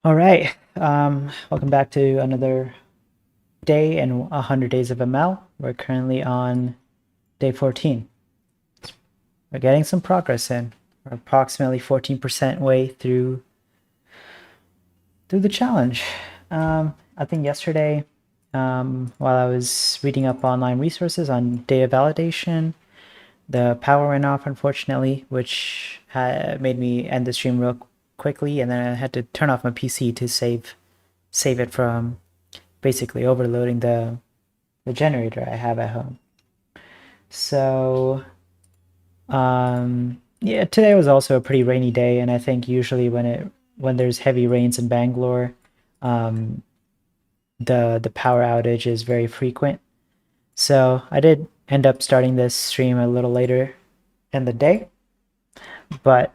All right. Welcome back to another day in 100 days of ML. We're currently on day 14. We're getting some progress in. We're approximately 14% way through the challenge. I think yesterday, while I was reading up online resources on data validation, the power went off, unfortunately, which made me end the stream real quickly, and then I had to turn off my PC to save it from basically overloading the generator I have at home. So yeah, today was also a pretty rainy day, and I think usually when there's heavy rains in Bangalore, um, the power outage is very frequent. So I did end up starting this stream a little later in the day, but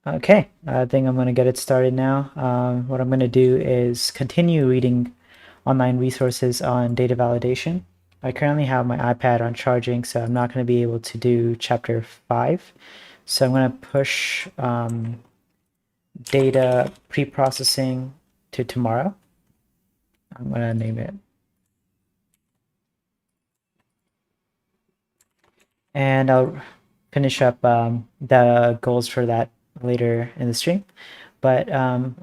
okay, I think I'm gonna get it started now. What I'm gonna do is continue reading online resources on data validation. I currently have my iPad on charging, so I'm not going to be able to do chapter 5. So I'm going to push data pre-processing to tomorrow. I'm going to name it. And I'll finish up the goals for that later in the stream. But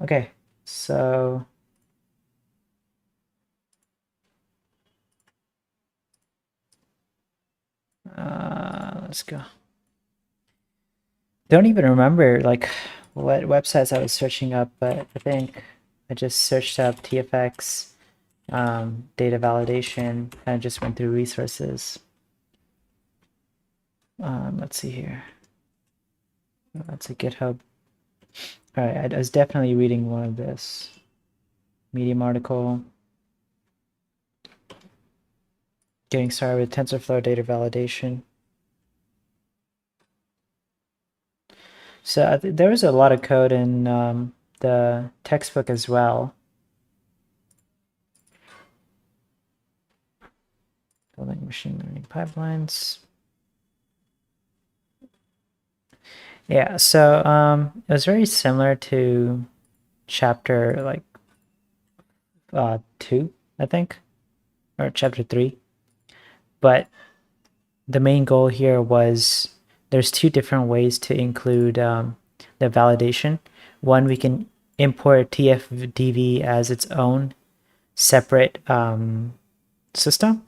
okay, so let's go. Don't even remember like what websites I was searching up, but I think I just searched up TFX data validation, and just went through resources. Let's see here. That's a GitHub. All right, I was definitely reading one of this Medium article. Getting started with TensorFlow data validation. So there was a lot of code in the textbook as well. Building machine learning pipelines. Yeah, so it was very similar to chapter like 2, I think, or chapter 3. But the main goal here was there's two different ways to include the validation. One, we can import TFVD as its own separate system,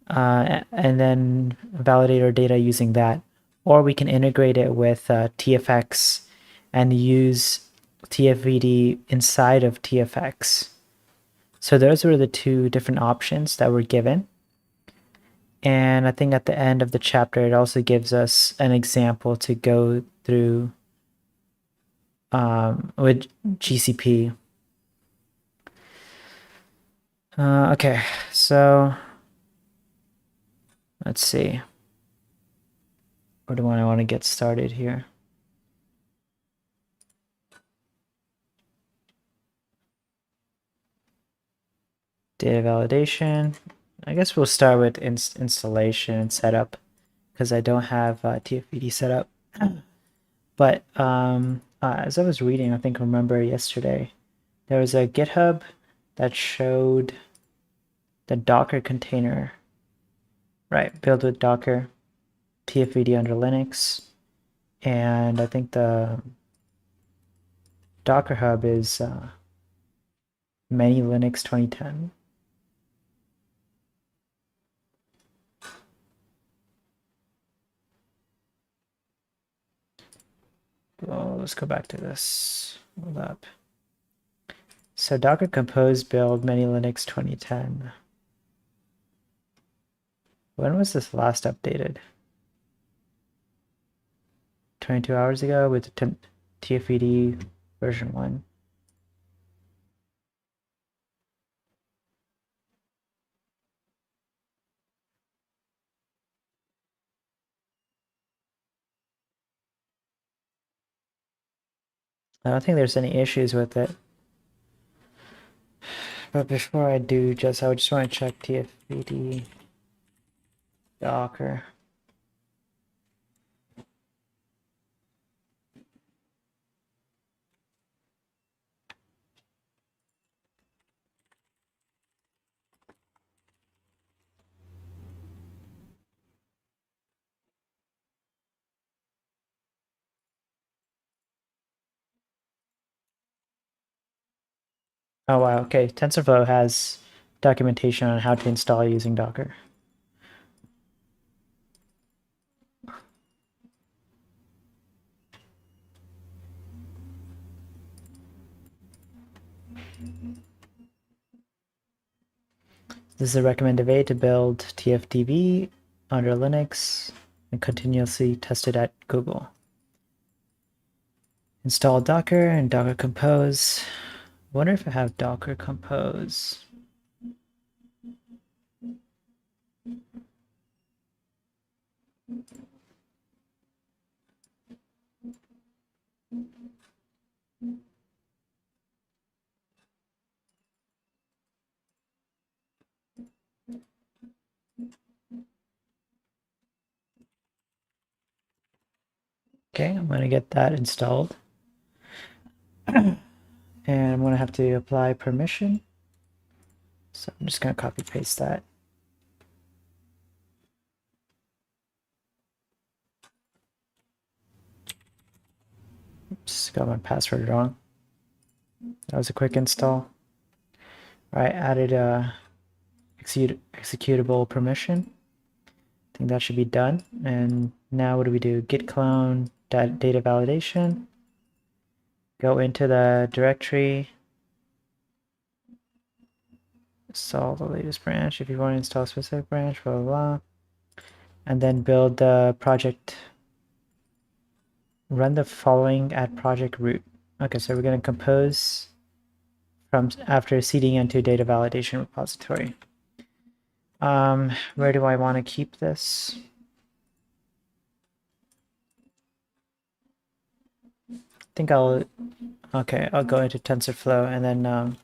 and then validate our data using that. Or we can integrate it with TFX and use TFVD inside of TFX. So those were the two different options that were given. And I think at the end of the chapter, it also gives us an example to go through with GCP. Okay, so let's see. Where do I want to get started here? Data validation. I guess we'll start with installation and setup because I don't have TFVD set up. But as I was reading, I think remember yesterday, there was a GitHub that showed the Docker container, right? Build with Docker, TFVD under Linux, and I think the Docker Hub is Many Linux 2010. Oh, let's go back to this. Hold up. So Docker Compose build Many Linux 2010. When was this last updated? 22 hours ago with TFVD version 1. I don't think there's any issues with it. But before I do, I just want to check TFVD Docker. Oh wow, okay. TensorFlow has documentation on how to install using Docker. This is a recommended way to build TFVD under Linux and continuously test it at Google. Install Docker and Docker Compose. Wonder if I have Docker Compose. Okay, I'm going to get that installed. And I'm going to have to apply permission. So I'm just going to copy paste that. Oops, got my password wrong. That was a quick install. All right, added a executable permission. I think that should be done. And now what do we do? Git clone data validation. Go into the directory. Install the latest branch if you want to install a specific branch, blah, blah, blah. And then build the project. Run the following at project root. Okay, so we're going to compose from after seeding into data validation repository. Where do I want to keep this? I think I'll go into TensorFlow and then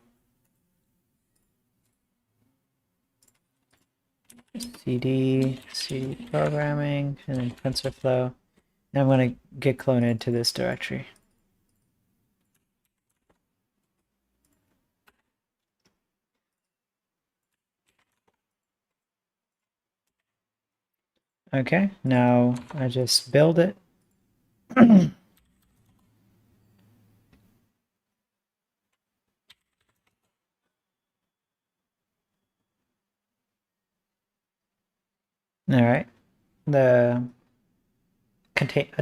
C programming and then TensorFlow. And I'm going to git clone into this directory. Okay, now I just build it. All right, the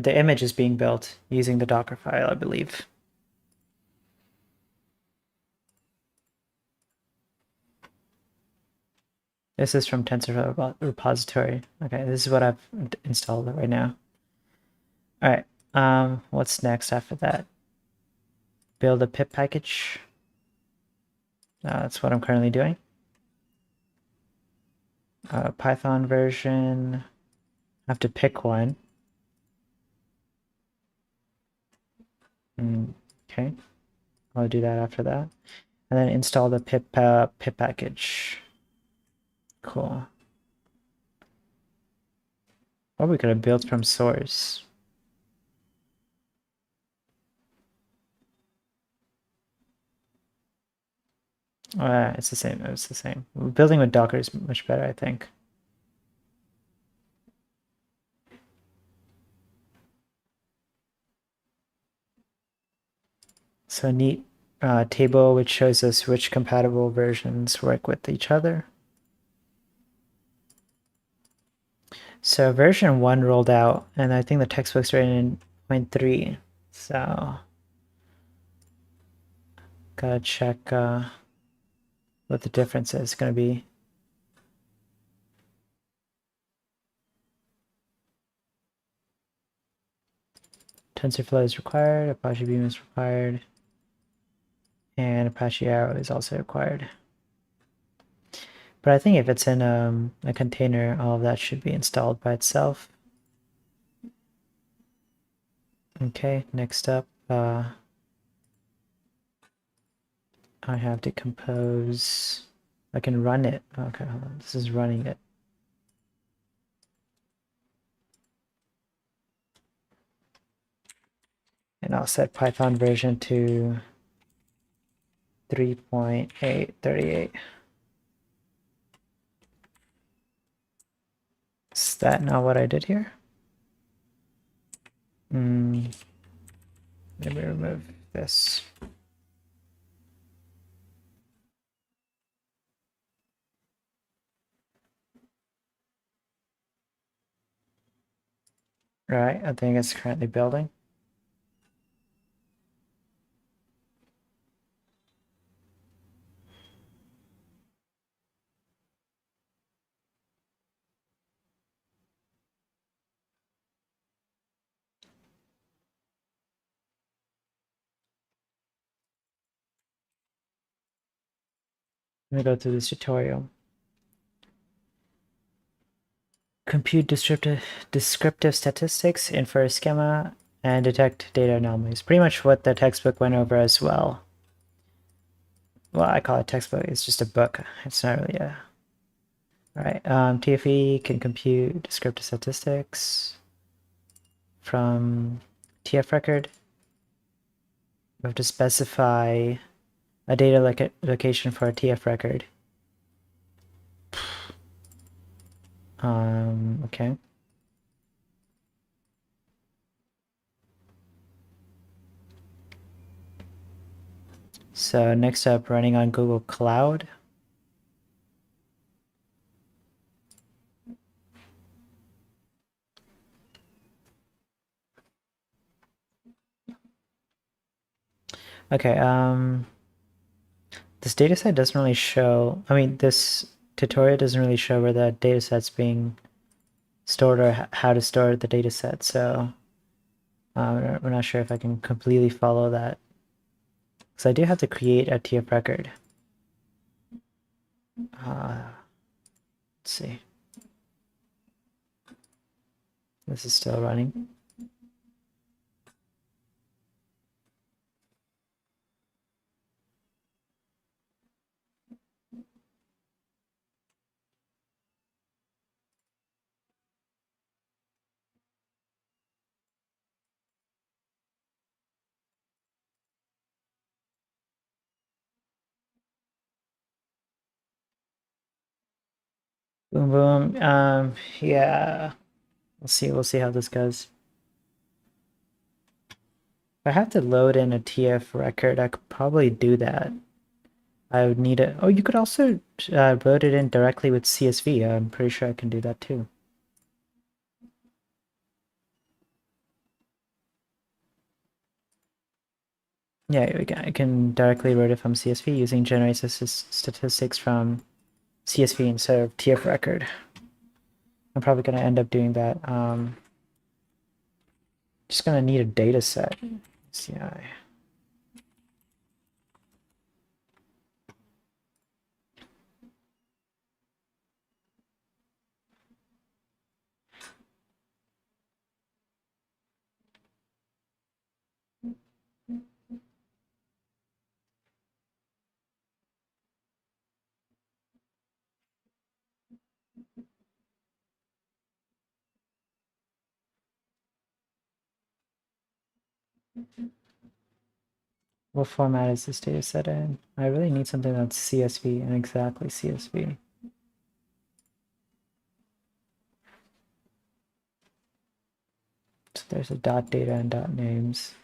image is being built using the Docker file, I believe. This is from TensorFlow repository. Okay, this is what I've installed right now. All right, what's next after that? Build a pip package. That's what I'm currently doing. Python version. I have to pick one. Okay, I'll do that after that. And then install the pip package. Cool. Or we could have built from source. It's the same. It's the same. Building with Docker is much better, I think. So neat table which shows us which compatible versions work with each other. So version 1 rolled out, and I think the textbook's written in 0.3. So gotta check what the difference is going to be. TensorFlow is required, Apache Beam is required, and Apache Arrow is also required. But I think if it's in a container, all of that should be installed by itself. Okay, next up, I have to compose. I can run it. Okay, hold on. This is running it. And I'll set Python version to 3.838. Is that not what I did here? Let me remove this. Right, I think it's currently building. Let me go through this tutorial. Compute descriptive statistics, infer schema, and detect data anomalies. Pretty much what the textbook went over as well. Well, I call it textbook. It's just a book. It's not really a... All right. TFVD can compute descriptive statistics from TF record. We have to specify a data location for a TF record. Okay. So next up, running on Google Cloud. Okay, this dataset doesn't really show, I mean, this tutorial doesn't really show where the dataset's being stored or how to store the dataset, so we're not sure if I can completely follow that. Because I do have to create a TF record. Let's see. This is still running. Boom, boom. Yeah. We'll see how this goes. If I have to load in a TF record, I could probably do that. I would need it. Oh, you could also load it in directly with CSV. I'm pretty sure I can do that too. Yeah, I can directly load it from CSV using generate statistics from CSV instead of TF record. I'm probably going to end up doing that. Just going to need a data set. CI. What format is this data set in? I really need something that's CSV and exactly CSV. So there's a dot data and dot names.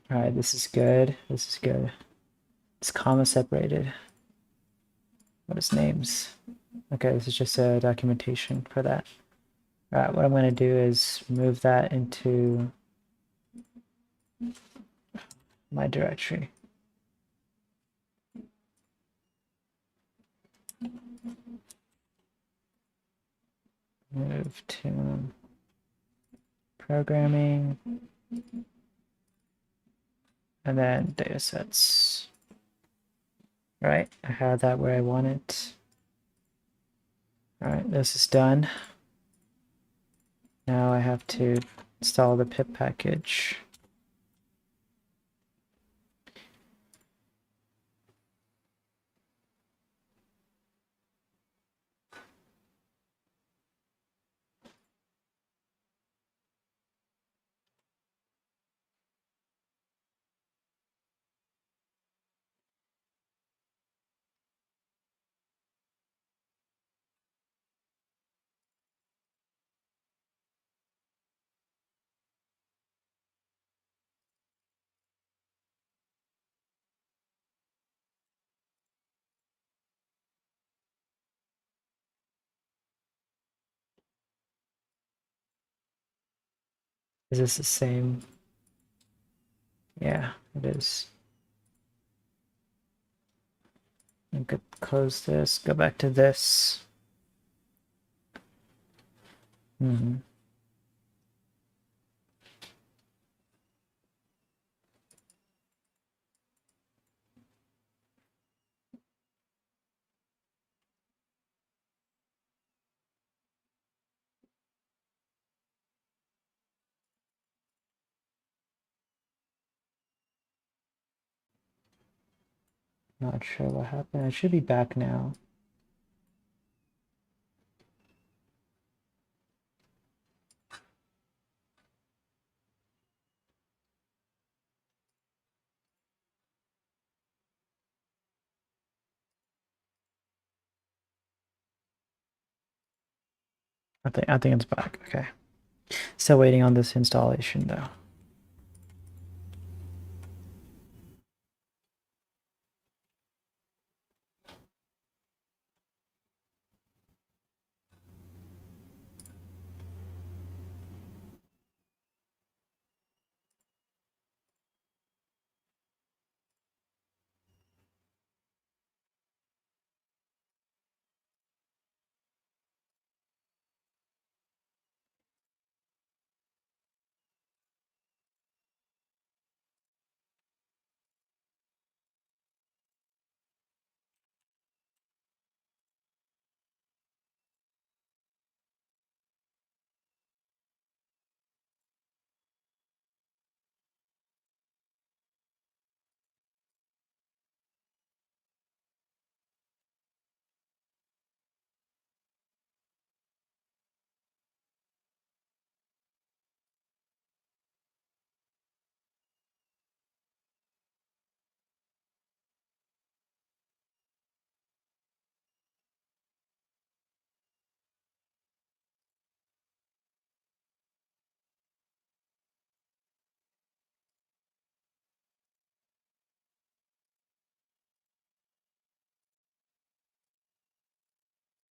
All right, this is good. This is good. It's comma separated. What is names? Okay, this is just a documentation for that. All right, what I'm going to do is move that into my directory. Move to programming, and then datasets. All right, I have that where I want it. All right, this is done. Now I have to install the pip package. Is this the same? Yeah, it is. I could close this, go back to this. Not sure what happened. I should be back now. I think it's back. Okay. Still waiting on this installation though.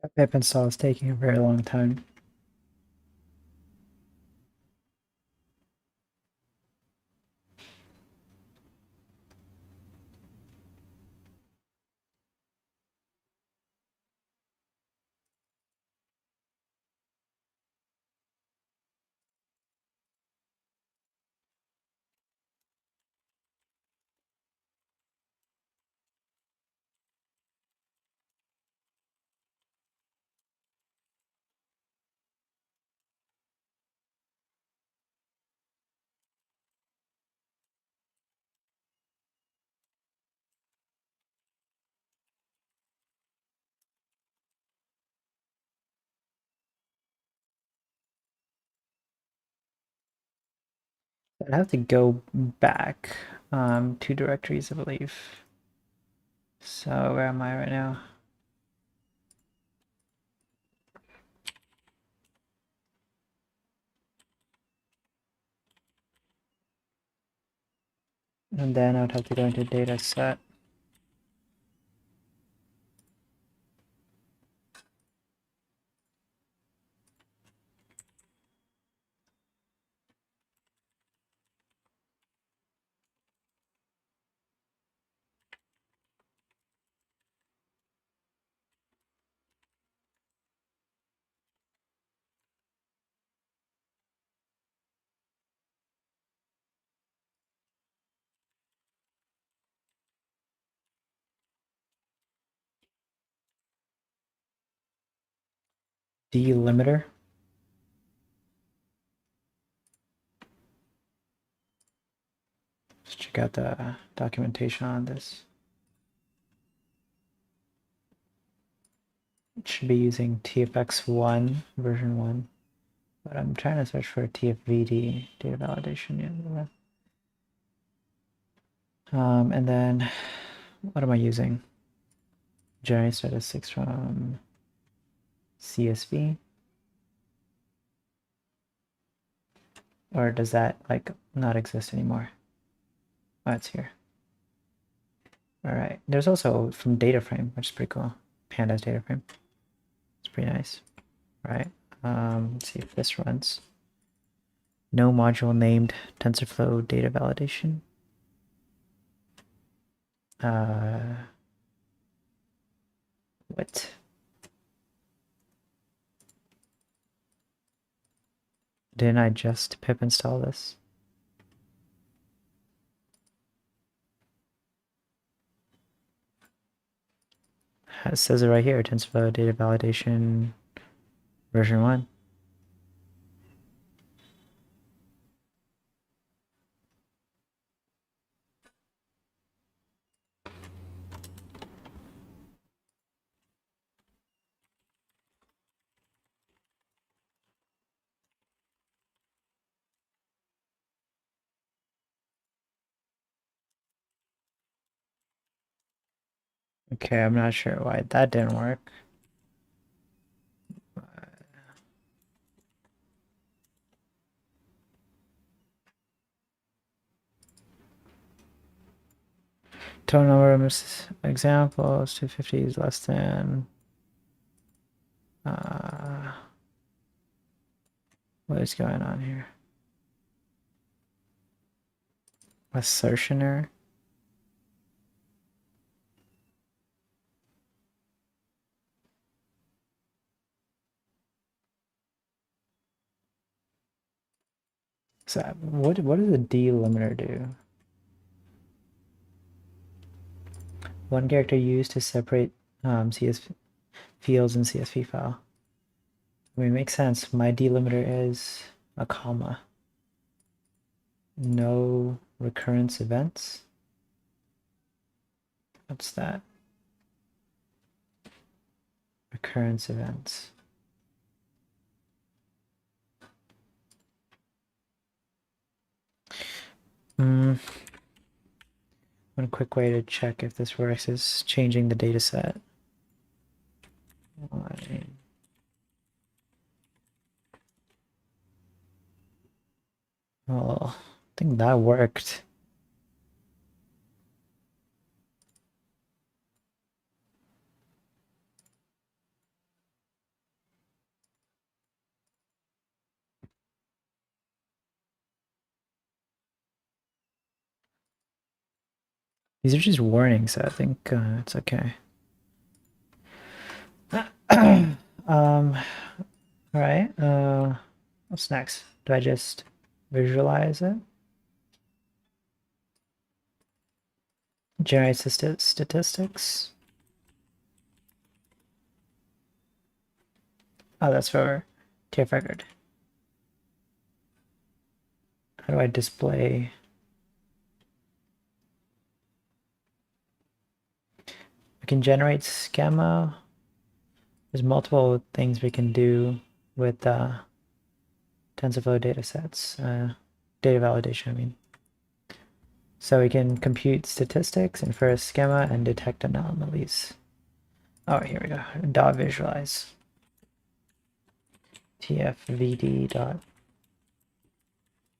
That pip install is taking a very long time. I have to go back two directories, I believe. So where am I right now? And then I would have to go into data set. Delimiter. Let's check out the documentation on this. It should be using TFX1 version 1, but I'm trying to search for TFVD data validation. Yeah. And then what am I using? Generate statistics from CSV, or does that like not exist anymore? Oh, it's here. All right. There's also from data frame, which is pretty cool. Pandas data frame. It's pretty nice. All right. Let's see if this runs. No module named TensorFlow data validation. What? Didn't I just pip install this? It says it right here, TensorFlow data validation version 1. Okay, I'm not sure why that didn't work. Total number of examples, 250 is less than... what is going on here? Assertion error? So what does a delimiter do? One character used to separate CS fields in CSV file. I mean, it makes sense. My delimiter is a comma. No recurrence events. What's that? Recurrence events. One quick way to check if this works is changing the data set. Oh, I think that worked. These are just warnings, so I think it's okay. All right. What's next? Do I just visualize it? Generate statistics. Oh, that's for TF record. How do I display? We can generate schema. There's multiple things we can do with TensorFlow datasets, data validation, I mean. So we can compute statistics, infer a schema, and detect anomalies. Oh, here we go. Dot visualize. TFVD dot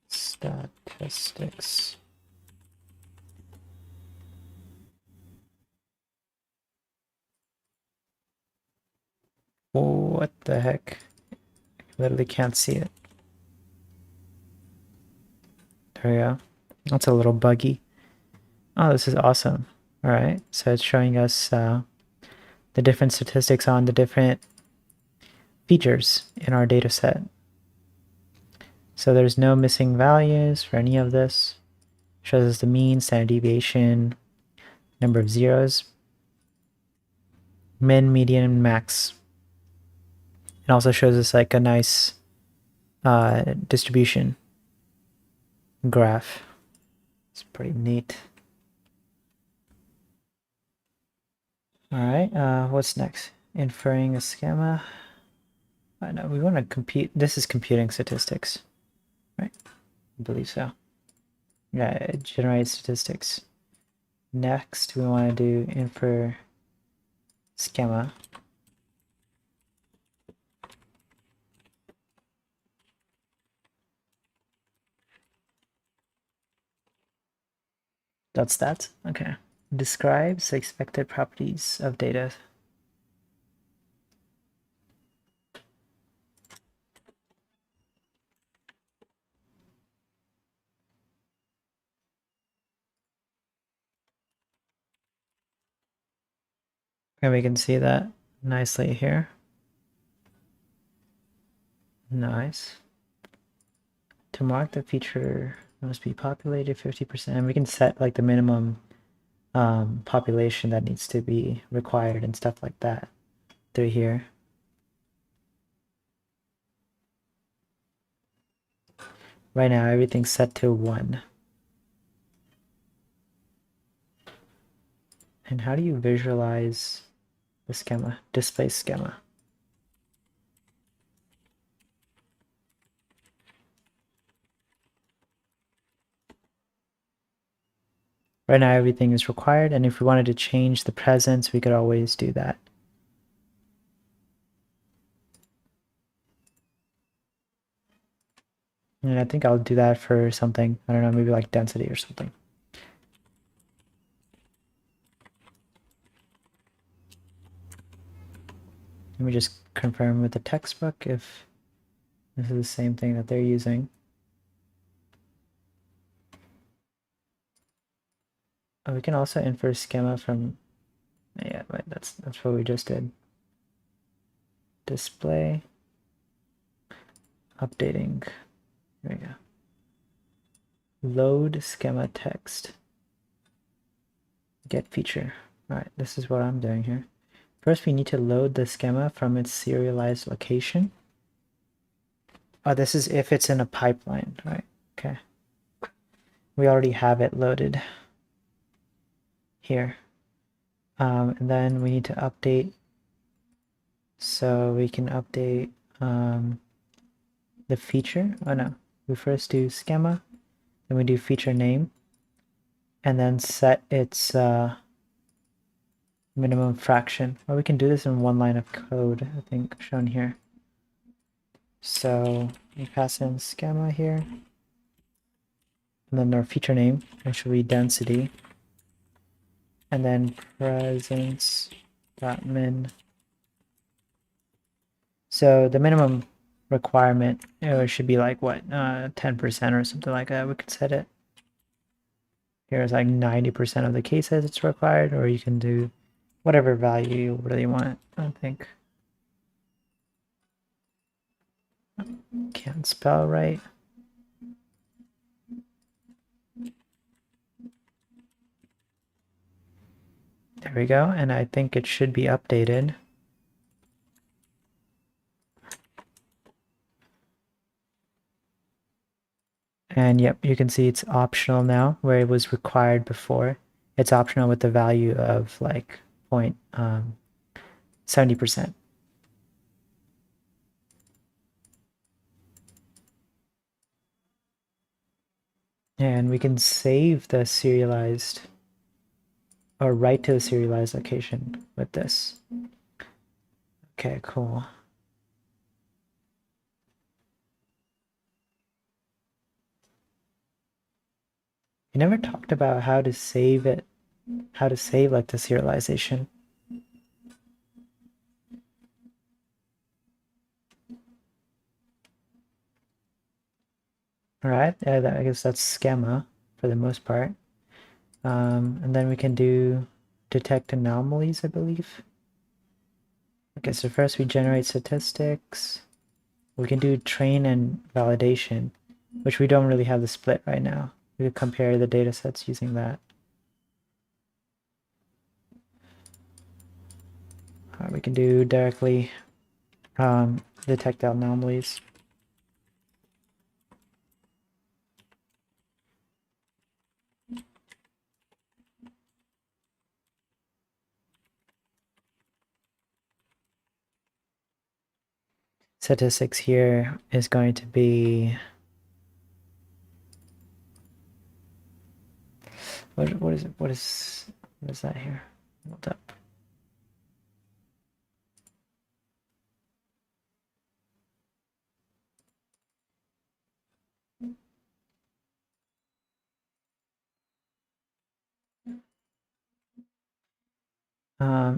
statistics. What the heck? Literally can't see it. There we go. That's a little buggy. Oh, this is awesome. All right, so it's showing us the different statistics on the different features in our data set. So there's no missing values for any of this. Shows us the mean, standard deviation, number of zeros, min, median, and max. It also shows us like a nice distribution graph. It's pretty neat. All right, what's next? Inferring a schema. I know we want to compute. This is computing statistics, right? I believe so. Yeah, generate statistics. Next, we want to do infer schema. That's that. Okay. Describes expected properties of data. And we can see that nicely here. Nice. To mark the feature must be populated 50%. And we can set like the minimum population that needs to be required and stuff like that through here. Right now, everything's set to 1. And how do you visualize the schema? Display schema. Right now, everything is required, and if we wanted to change the presence, we could always do that. And I think I'll do that for something, I don't know, maybe like density or something. Let me just confirm with the textbook if this is the same thing that they're using. Oh, we can also infer schema from, yeah, wait, that's what we just did. Display, updating, there we go. Load schema text, get feature. All right, this is what I'm doing here. First, we need to load the schema from its serialized location. Oh, this is if it's in a pipeline, right? Okay. We already have it loaded here. And then we need to update. So we can update the feature. Oh no, we first do schema, then we do feature name, and then set its minimum fraction. Or we can do this in one line of code, I think, shown here. So we pass in schema here, and then our feature name, which will be density, and then presence.min. So the minimum requirement, it should be like what, 10% or something like that. We could set it. Here's like 90% of the cases it's required, or you can do whatever value you really want, I think. Can't spell right. There we go, and I think it should be updated. And yep, you can see it's optional now, where it was required before. It's optional with the value of like 70%. And we can save the serialized, or write to the serialized location with this. Okay, cool. We never talked about how to save it, how to save like the serialization. All right, I guess that's schema for the most part. And then we can do detect anomalies, I believe. Okay, so first we generate statistics. We can do train and validation, which we don't really have the split right now. We could compare the data sets using that. We can do directly detect anomalies. Statistics here is going to be, what is it? What is that here? Hold up.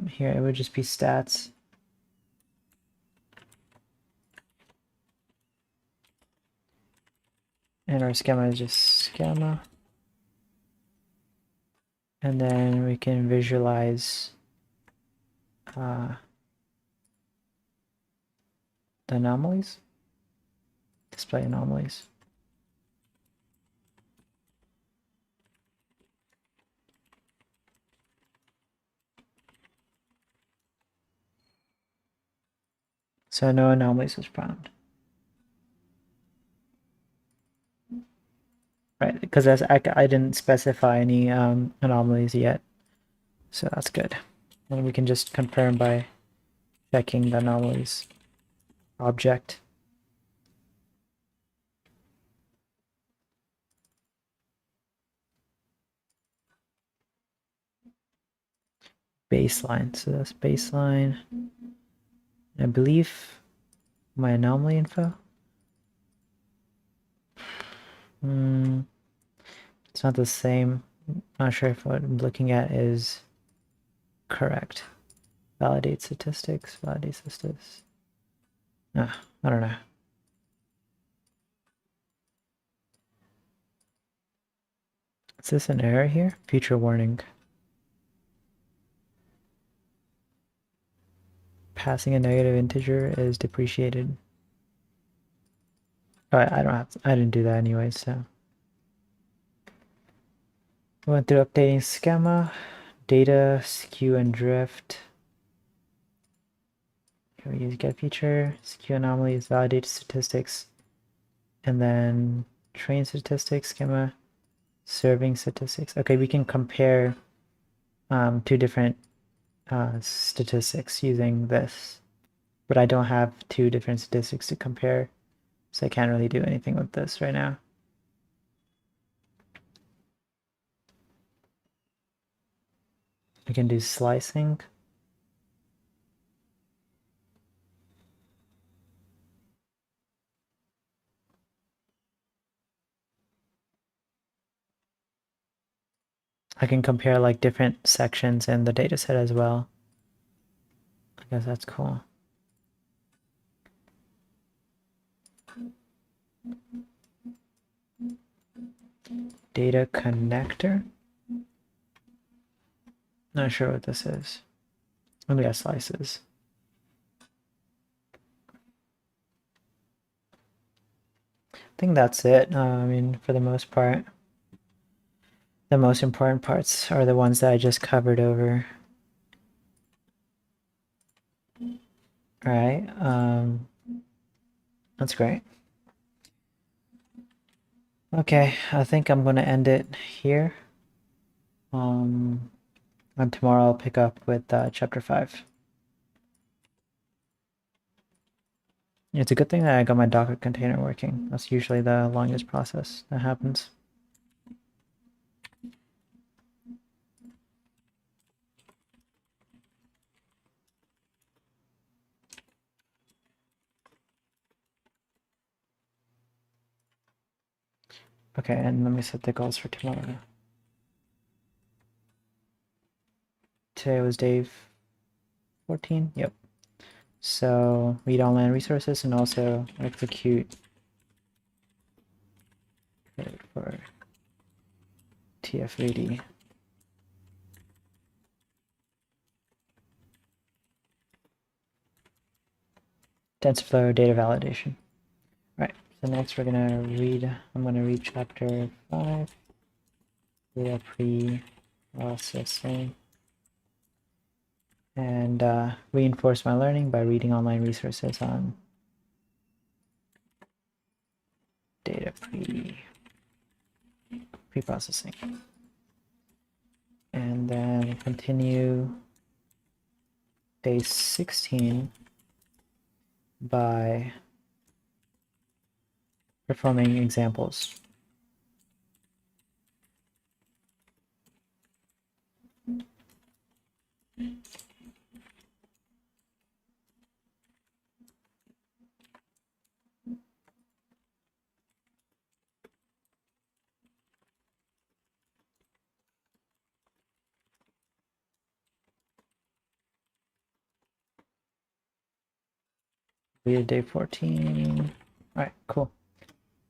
Here it would just be stats. And our schema is just schema. And then we can visualize the anomalies, display anomalies. So no anomalies was found. Right, because I didn't specify any anomalies yet. So that's good. And we can just confirm by checking the anomalies object. Baseline. So that's baseline. I believe my anomaly info. It's not the same. Not sure if what I'm looking at is correct. Validate statistics. Validate statistics. I don't know. Is this an error here? Future warning. Passing a negative integer is depreciated. Oh, I don't have to, I didn't do that anyway, so. We went through updating schema, data, skew and drift. Here we use get feature, skew anomalies, validate statistics, and then train statistics, schema, serving statistics. Okay, we can compare two different statistics using this, but I don't have two different statistics to compare, so I can't really do anything with this right now. I can do slicing. I can compare like different sections in the dataset as well. I guess that's cool. Data connector. Not sure what this is. Maybe got slices. I think that's it. I mean, for the most part, the most important parts are the ones that I just covered over. All right. That's great. Okay, I think I'm gonna end it here. And tomorrow I'll pick up with chapter 5. It's a good thing that I got my Docker container working. That's usually the longest process that happens. Okay, and let me set the goals for tomorrow. Today was day 14. Yep. So read online resources and also execute code for TFVD. TensorFlow data validation. All right. So next I'm gonna read chapter 5, data pre-processing, and reinforce my learning by reading online resources on data pre-processing. And then continue day 16 by performing examples. We did day 14. All right, cool.